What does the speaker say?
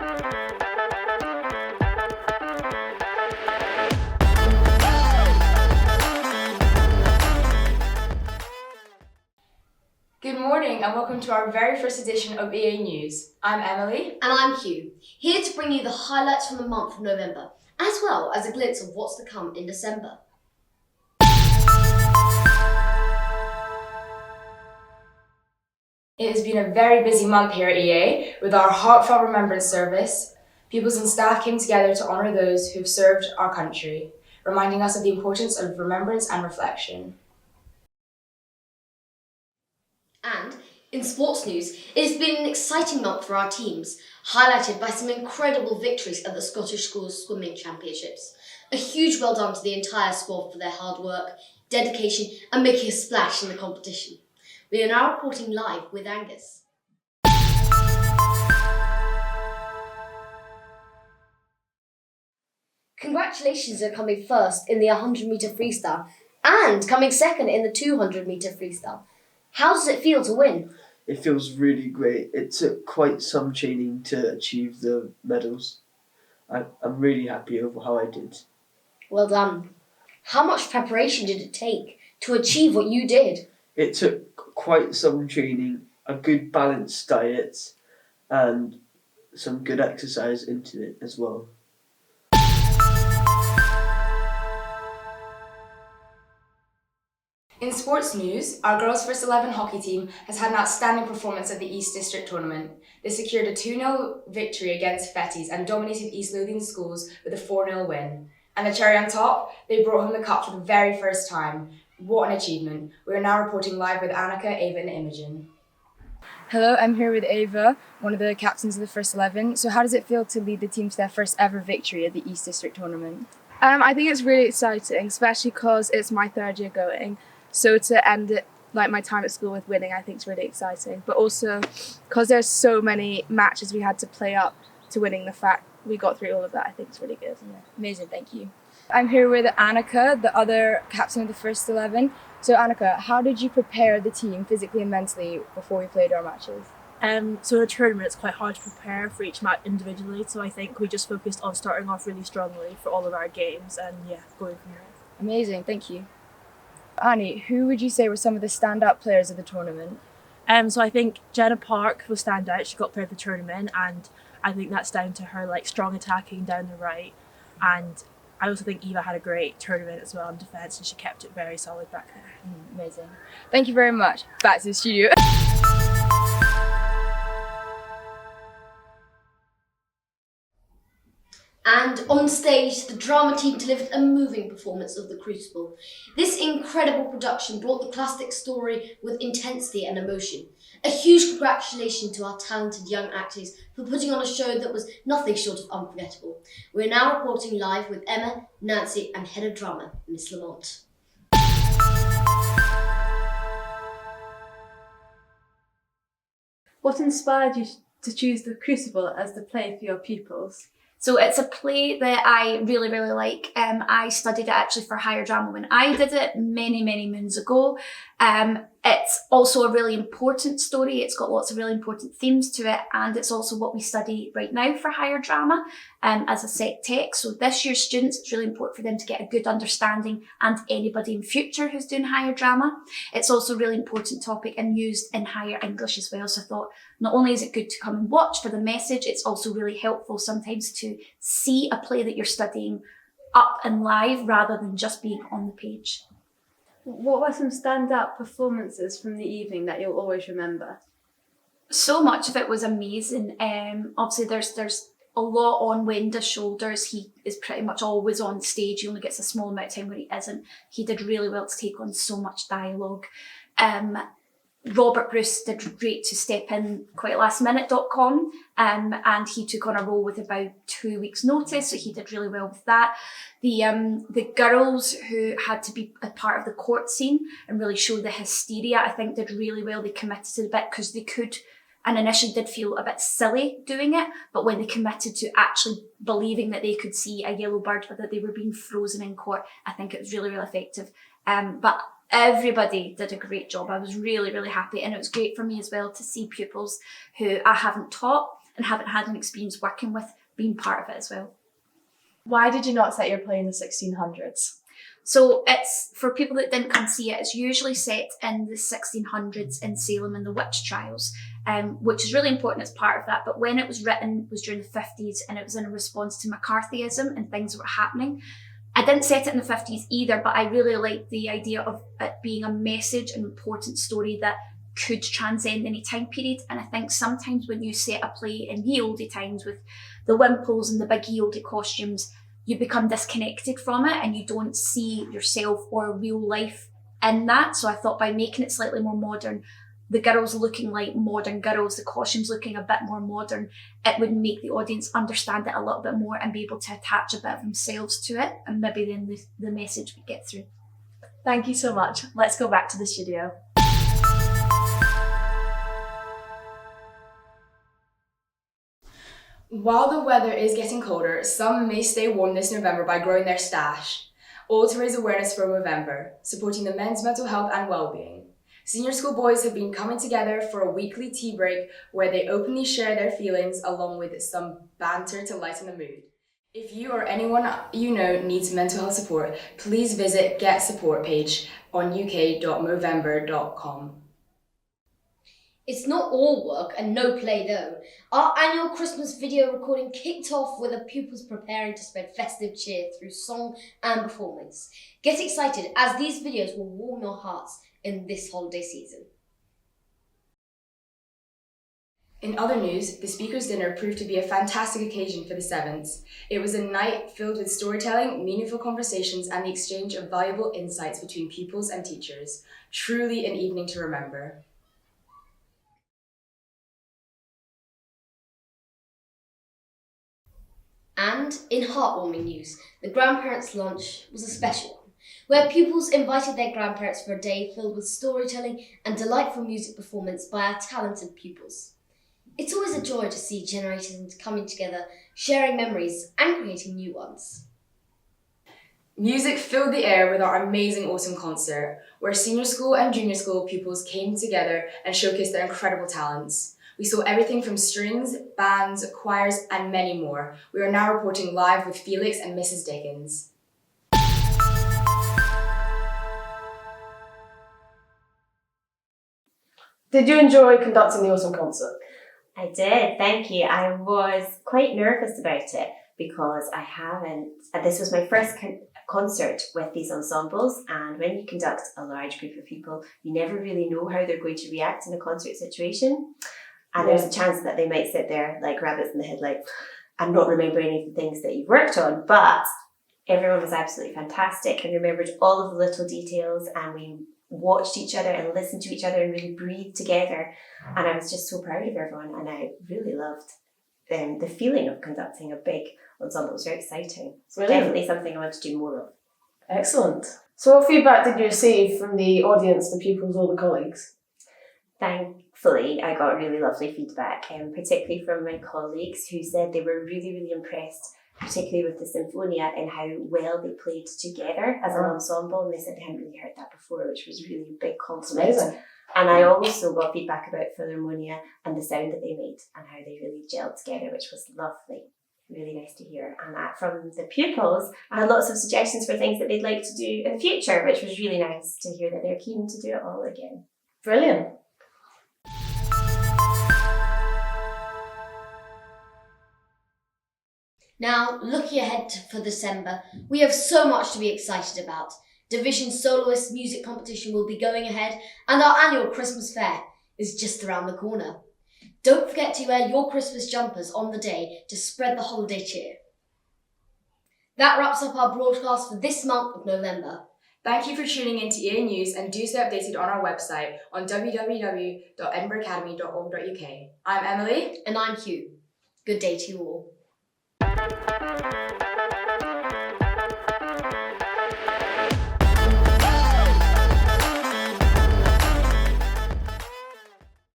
Good morning and welcome to our very first edition of EA News. I'm Emily. And I'm Hugh, here to bring you the highlights from the month of November, as well as a glimpse of what's to come in December. It has been a very busy month here at EA with our heartfelt remembrance service. Pupils and staff came together to honour those who have served our country, reminding us of the importance of remembrance and reflection. And in sports news, it has been an exciting month for our teams, highlighted by some incredible victories at the Scottish Schools Swimming Championships. A huge well done to the entire squad for their hard work, dedication and making a splash in the competition. We are now reporting live with Angus. Congratulations on coming first in the 100-metre freestyle and coming second in the 200-metre freestyle. How does it feel to win? It feels really great. It took quite some training to achieve the medals. I'm really happy over how I did. Well done. How much preparation did it take to achieve what you did? It took quite some training, a good balanced diet, and some good exercise into it as well. In sports news, our girls' First 11 hockey team has had an outstanding performance at the East District Tournament. They secured a 2-0 victory against Fetties and dominated East Lothian schools with a 4-0 win. And the cherry on top, they brought home the cup for the very first time. What an achievement. We are now reporting live with Annika, Ava and Imogen. Hello, I'm here with Ava, one of the captains of the First 11. So how does it feel to lead the team to their first ever victory at the East District Tournament? I think it's really exciting, especially because it's my third year going. So to end it, like my time at school with winning, I think is really exciting. But also because there's so many matches we had to play up to winning, the fact we got through all of that, I think is really good. Yeah, amazing, thank you. I'm here with Annika, the other captain of the First 11. So Annika, how did you prepare the team physically and mentally before we played our matches? So in a tournament, it's quite hard to prepare for each match individually. So I think we just focused on starting off really strongly for all of our games and going from there. Amazing, thank you. Annie, who would you say were some of the standout players of the tournament? So I think Jenna Park was standout. She got player of the tournament, and I think that's down to her strong attacking down the right. And I also think Eva had a great tournament as well in defence, and she kept it very solid back there. Amazing. Thank you very much. Back to the studio. And on stage, the drama team delivered a moving performance of The Crucible. This incredible production brought the classic story with intensity and emotion. A huge congratulations to our talented young actors for putting on a show that was nothing short of unforgettable. We're now reporting live with Emma, Nancy and Head of Drama, Miss Lamont. What inspired you to choose The Crucible as the play for your pupils? So it's a play that I really, really like. I studied it actually for higher drama when I did it many, many moons ago. It's also a really important story. It's got lots of really important themes to it, and it's also what we study right now for higher drama as a set text. So this year's students, it's really important for them to get a good understanding, and anybody in future who's doing higher drama. It's also a really important topic and used in higher English as well. So I thought not only is it good to come and watch for the message, it's also really helpful sometimes to see a play that you're studying up and live rather than just being on the page. What were some standout performances from the evening that you'll always remember? So much of it was amazing. Obviously there's a lot on Wenda's shoulders. He is pretty much always on stage. He only gets a small amount of time where he isn't. He did really well to take on so much dialogue. Robert Bruce did great to step in quite lastminute.com, and he took on a role with about 2 weeks notice, so he did really well with that. The girls who had to be a part of the court scene and really show the hysteria, I think did really well. They committed to the bit because they could, and initially did feel a bit silly doing it, but when they committed to actually believing that they could see a yellow bird or that they were being frozen in court, I think it was really, really effective. But everybody did a great job. I was really, really happy, and it was great for me as well to see pupils who I haven't taught and haven't had an experience working with being part of it as well. Why did you not set your play in the 1600s? So it's, for people that didn't come see it, it's usually set in the 1600s in Salem and the witch trials, which is really important as part of that. But when it was written, it was during the 50s, and it was in a response to McCarthyism and things that were happening. I didn't set it in the 50s either, but I really liked the idea of it being a message, an important story that could transcend any time period. And I think sometimes when you set a play in ye olde times with the wimples and the big ye olde costumes, you become disconnected from it and you don't see yourself or real life in that. So I thought by making it slightly more modern, the girls looking like modern girls, the costumes looking a bit more modern, it would make the audience understand it a little bit more and be able to attach a bit of themselves to it, and maybe then the message would get through. Thank you so much. Let's go back to the studio. While the weather is getting colder, some may stay warm this November by growing their stash, all to raise awareness for Movember, supporting the men's mental health and well-being. Senior school boys have been coming together for a weekly tea break where they openly share their feelings along with some banter to lighten the mood. If you or anyone you know needs mental health support, please visit Get Support page on uk.movember.com. It's not all work and no play though. Our annual Christmas video recording kicked off with the pupils preparing to spread festive cheer through song and performance. Get excited as these videos will warm your hearts in this holiday season. In other news, the speakers' dinner proved to be a fantastic occasion for the Sevens. It was a night filled with storytelling, meaningful conversations, and the exchange of valuable insights between pupils and teachers. Truly an evening to remember. And in heartwarming news, the grandparents' lunch was a special one, where pupils invited their grandparents for a day filled with storytelling and delightful music performance by our talented pupils. It's always a joy to see generations coming together, sharing memories and creating new ones. Music filled the air with our amazing autumn concert, where senior school and junior school pupils came together and showcased their incredible talents. We saw everything from strings, bands, choirs, and many more. We are now reporting live with Felix and Mrs. Dickens. Did you enjoy conducting the autumn concert? I did, thank you. I was quite nervous about it because this was my first concert with these ensembles, and when you conduct a large group of people, you never really know how they're going to react in a concert situation. And there's a chance that they might sit there like rabbits in the headlights and not remember any of the things that you've worked on. But everyone was absolutely fantastic and remembered all of the little details, and we watched each other and listened to each other and really breathed together. And I was just so proud of everyone, and I really loved the feeling of conducting a big ensemble. It was very exciting. It's definitely something I want to do more of. Excellent. So what feedback did you receive from the audience, the pupils, or the colleagues? Thankfully, I got really lovely feedback, particularly from my colleagues who said they were really, really impressed, particularly with the Sinfonia and how well they played together as an ensemble. And they said they hadn't really heard that before, which was really a big compliment. Amazing. And I also got feedback about Philharmonia and the sound that they made and how they really gelled together, which was lovely. Really nice to hear. And from the pupils, I had lots of suggestions for things that they'd like to do in the future, which was really nice to hear that they're keen to do it all again. Brilliant. Now, looking ahead for December, we have so much to be excited about. Division Soloist Music Competition will be going ahead, and our annual Christmas Fair is just around the corner. Don't forget to wear your Christmas jumpers on the day to spread the holiday cheer. That wraps up our broadcast for this month of November. Thank you for tuning in to EA News, and do stay updated on our website on www.edinburghacademy.org.uk. I'm Emily. And I'm Hugh. Good day to you all.